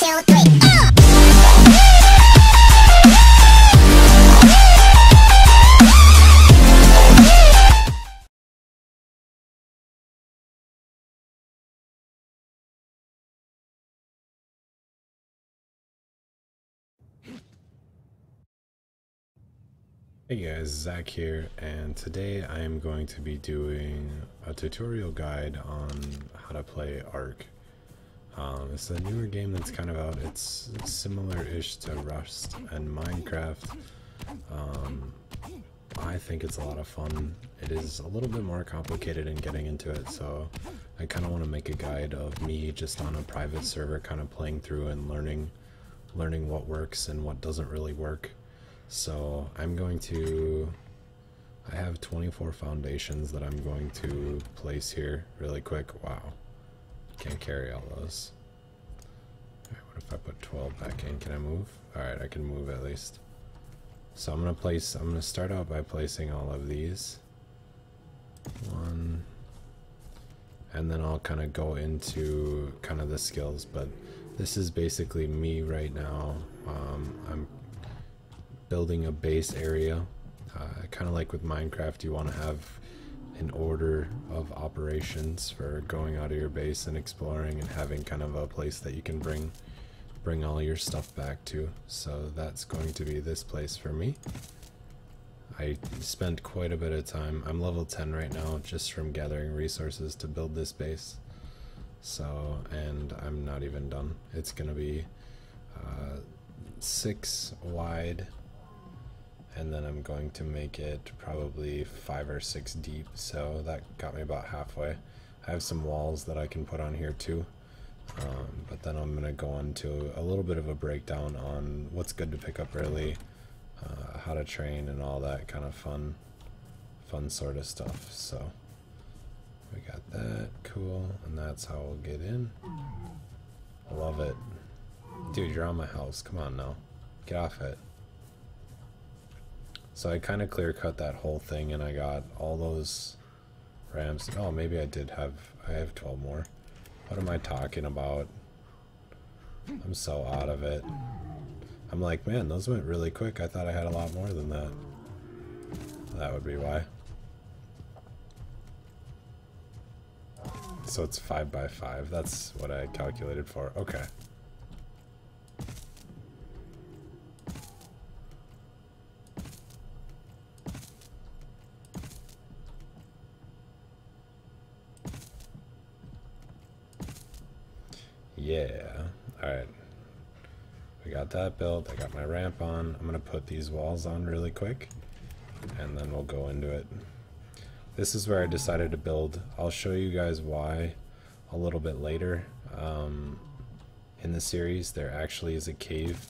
2, 3. Hey guys, Zach here, and today I am going to be doing a tutorial guide on how to play Ark. It's a newer game that's kind of out. It's similar-ish to Rust and Minecraft. I think it's a lot of fun. It is a little bit more complicated in getting into it, so I kind of want to make a guide of me just on a private server kind of playing through and learning what works and what doesn't really work. So I have 24 foundations that I'm going to place here really quick. Wow, can't carry all those. All right, what if I put 12 back in? Can I move? All right, I can move at least. So I'm gonna start out by placing all of these. One, and then I'll kind of go into kind of the skills, but this is basically me right now. I'm building a base area. Kind of like with Minecraft, you want to have an order of operations for going out of your base and exploring and having kind of a place that you can bring all your stuff back to. So that's going to be this place for me. I spent quite a bit of time. I'm level 10 right now just from gathering resources to build this base. So, and I'm not even done. It's gonna be 6 wide, and then I'm going to make it probably 5 or 6 deep, so that got me about halfway. I have some walls that I can put on here too, but then I'm going to go into a little bit of a breakdown on what's good to pick up early, how to train, and all that kind of fun sort of stuff. So we got that, cool, and that's how we'll get in. Love it. Dude, you're on my house, come on now, get off it. So I kind of clear cut that whole thing, and I got all those ramps. Oh, maybe I have 12 more. What am I talking about? I'm so out of it. I'm like, man, those went really quick. I thought I had a lot more than that. That would be why. So it's 5 by 5. That's what I calculated for. Okay. Yeah, alright. We got that built. I got my ramp on. I'm going to put these walls on really quick, and then we'll go into it. This is where I decided to build. I'll show you guys why a little bit later. In the series, there actually is a cave,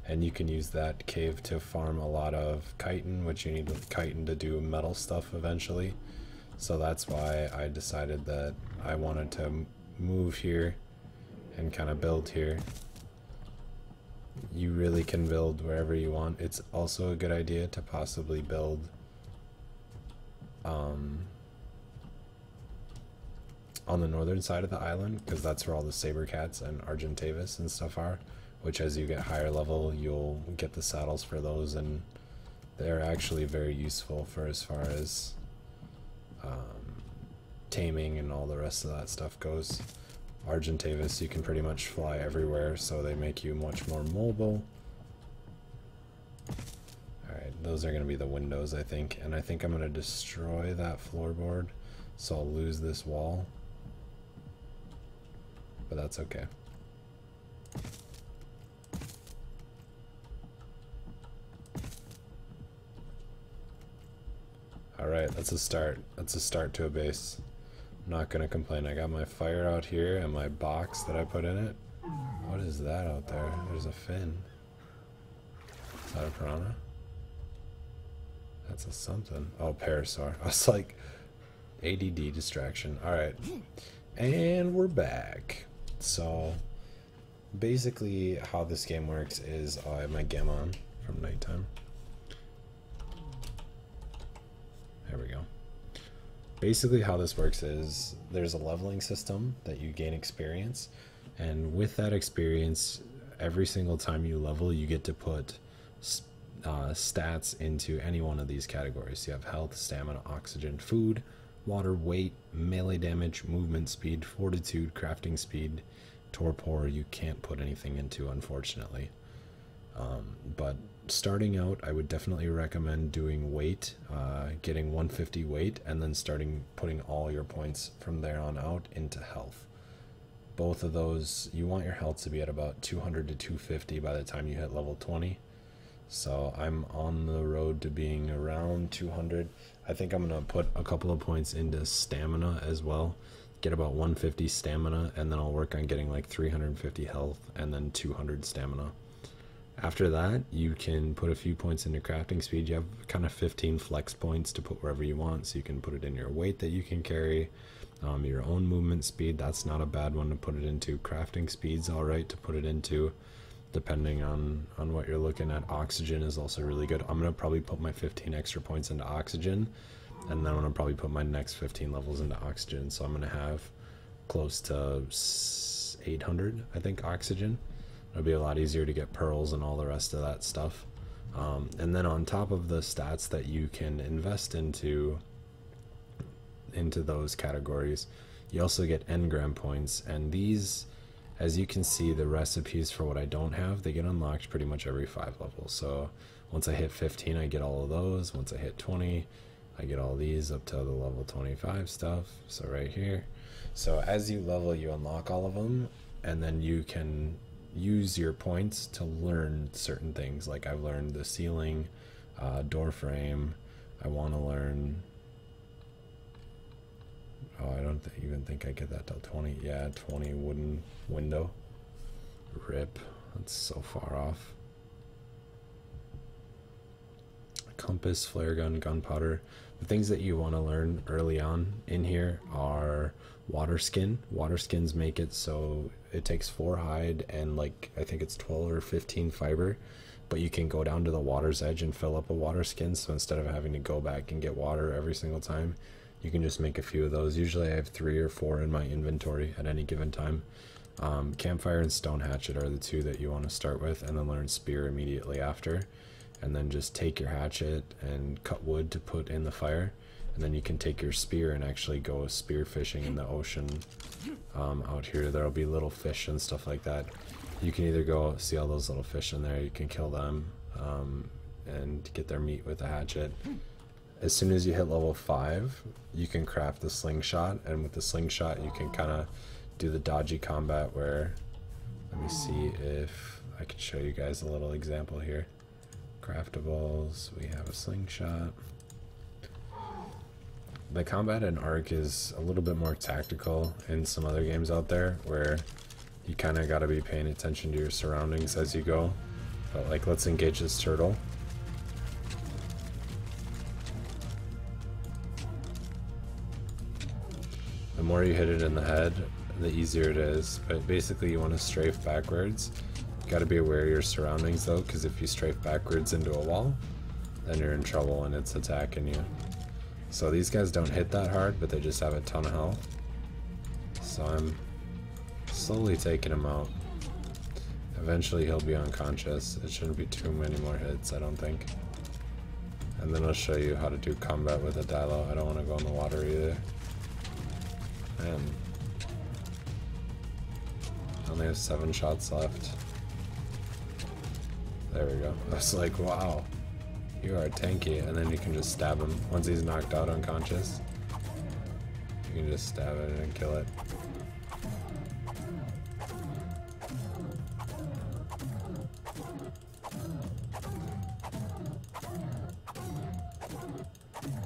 and you can use that cave to farm a lot of chitin, which you need chitin to do metal stuff eventually. So that's why I decided that I wanted to move here and kind of build here. You really can build wherever you want. It's also a good idea to possibly build on the northern side of the island, because that's where all the saber cats and Argentavis and stuff are, which as you get higher level you'll get the saddles for those, and they're actually very useful for as far as taming and all the rest of that stuff goes. Argentavis, you can pretty much fly everywhere, so they make you much more mobile. Alright, those are going to be the windows, I think. And I think I'm going to destroy that floorboard, so I'll lose this wall. But that's okay. Alright, that's a start. That's a start to a base. I'm not gonna complain. I got my fire out here and my box that I put in it. What is that out there? There's a fin. Is that a piranha? That's a something. Oh, parasaur. I was like, ADD distraction. Alright. And we're back. So, basically how this game works is I have my gem on from nighttime. There we go. Basically how this works is there's a leveling system that you gain experience, and with that experience every single time you level, you get to put stats into any one of these categories. You have health, stamina, oxygen, food, water, weight, melee damage, movement speed, fortitude, crafting speed, torpor. You can't put anything into, unfortunately. But starting out, I would definitely recommend doing weight, getting 150 weight, and then putting all your points from there on out into health. Both of those, you want your health to be at about 200 to 250 by the time you hit level 20. So I'm on the road to being around 200. I think I'm going to put a couple of points into stamina as well. Get about 150 stamina, and then I'll work on getting like 350 health and then 200 stamina. After that, you can put a few points into crafting speed. You have kind of 15 flex points to put wherever you want, so you can put it in your weight that you can carry. Your own movement speed, that's not a bad one to put it into. Crafting speed's all right to put it into, depending on what you're looking at. Oxygen is also really good. I'm going to probably put my 15 extra points into oxygen, and then I'm going to probably put my next 15 levels into oxygen. So I'm going to have close to 800, I think, oxygen. It'll be a lot easier to get pearls and all the rest of that stuff. And then on top of the stats that you can invest into those categories, you also get engram points, and these, as you can see, the recipes for what I don't have, they get unlocked pretty much every 5 levels. So once I hit 15, I get all of those. Once I hit 20, I get all these up to the level 25 stuff. So right here. So as you level, you unlock all of them, and then you can use your points to learn certain things. Like I've learned the ceiling, door frame. I want to learn, I don't even think I get that till 20. Yeah, 20 wooden window. Rip. That's so far off. Compass, flare gun, gunpowder. The things that you want to learn early on in here are water skin. Water skins make it so it takes 4 hide and like I think it's 12 or 15 fiber, but you can go down to the water's edge and fill up a water skin. So instead of having to go back and get water every single time, you can just make a few of those. Usually I have 3 or 4 in my inventory at any given time. Campfire and stone hatchet are the 2 that you want to start with, and then learn spear immediately after. And then just take your hatchet and cut wood to put in the fire. And then you can take your spear and actually go spear fishing in the ocean. Out here there'll be little fish and stuff like that. You can either go see all those little fish in there, you can kill them and get their meat with a hatchet. As soon as you hit level 5, you can craft the slingshot, and with the slingshot you can kind of do the dodgy combat where, let me see if I can show you guys a little example here. Craftables, we have a slingshot. The combat in Ark is a little bit more tactical in some other games out there where you kind of got to be paying attention to your surroundings as you go. But like, let's engage this turtle. The more you hit it in the head, the easier it is. But basically you want to strafe backwards. You got to be aware of your surroundings though, because if you strafe backwards into a wall, then you're in trouble and it's attacking you. So these guys don't hit that hard, but they just have a ton of health. So I'm slowly taking him out. Eventually he'll be unconscious. It shouldn't be too many more hits, I don't think. And then I'll show you how to do combat with a Dilo. I don't want to go in the water either. Man. I only have 7 shots left. There we go. I was like, wow. You are tanky, and then you can just stab him. Once he's knocked out unconscious, you can just stab it and kill it.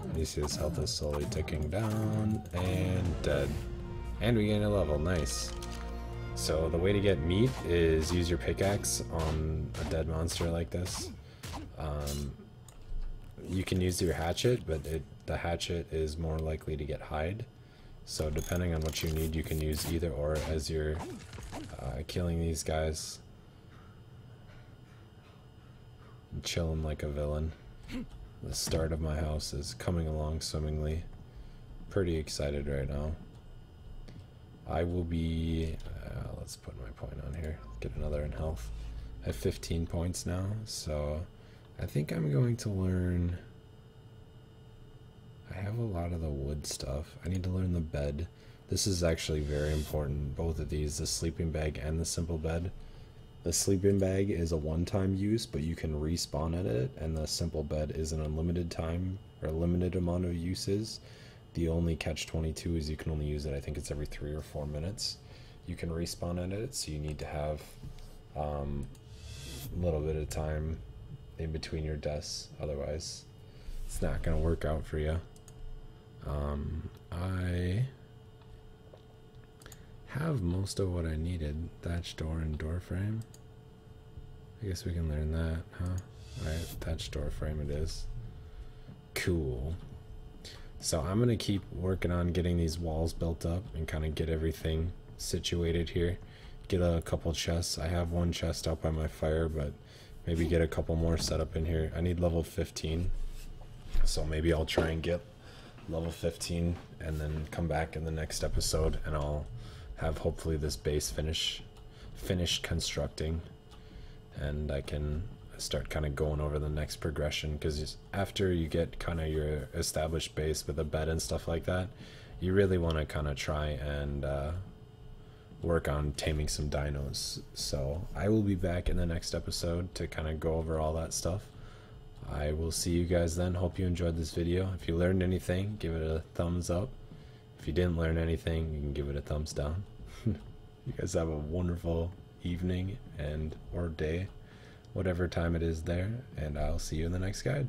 And you see his health is slowly ticking down, and dead. And we gain a level, nice. So the way to get meat is use your pickaxe on a dead monster like this. You can use your hatchet, but the hatchet is more likely to get hide. So depending on what you need, you can use either or as you're killing these guys. And chill them like a villain. The start of my house is coming along swimmingly. Pretty excited right now. I will be Let's put my point on here. Get another in health. I have 15 points now, so I think I'm going to learn. I have a lot of the wood stuff. I need to learn the bed. This is actually very important, both of these, the sleeping bag and the simple bed. The sleeping bag is a one-time use, but you can respawn at it, and the simple bed is an unlimited time, or a limited amount of uses. The only catch-22 is you can only use it, I think it's every 3 or 4 minutes. You can respawn at it, so you need to have a little bit of time in between your deaths, otherwise it's not going to work out for you. I have most of what I needed. Thatch door and door frame. I guess we can learn that, huh? Alright, thatch door frame it is. Cool. So I'm going to keep working on getting these walls built up and kind of get everything situated here. Get a couple chests. I have one chest out by my fire, but maybe get a couple more set up in here. I need level 15. So maybe I'll try and get level 15 and then come back in the next episode and I'll have hopefully this base finished constructing, and I can start kind of going over the next progression, because after you get kind of your established base with a bed and stuff like that, you really want to kind of try and work on taming some dinos. So I will be back in the next episode to kind of go over all that stuff. I will see you guys then. Hope you enjoyed this video. If you learned anything, give it a thumbs up. If you didn't learn anything, you can give it a thumbs down. You guys have a wonderful evening and or day, whatever time it is there, and I'll see you in the next guide.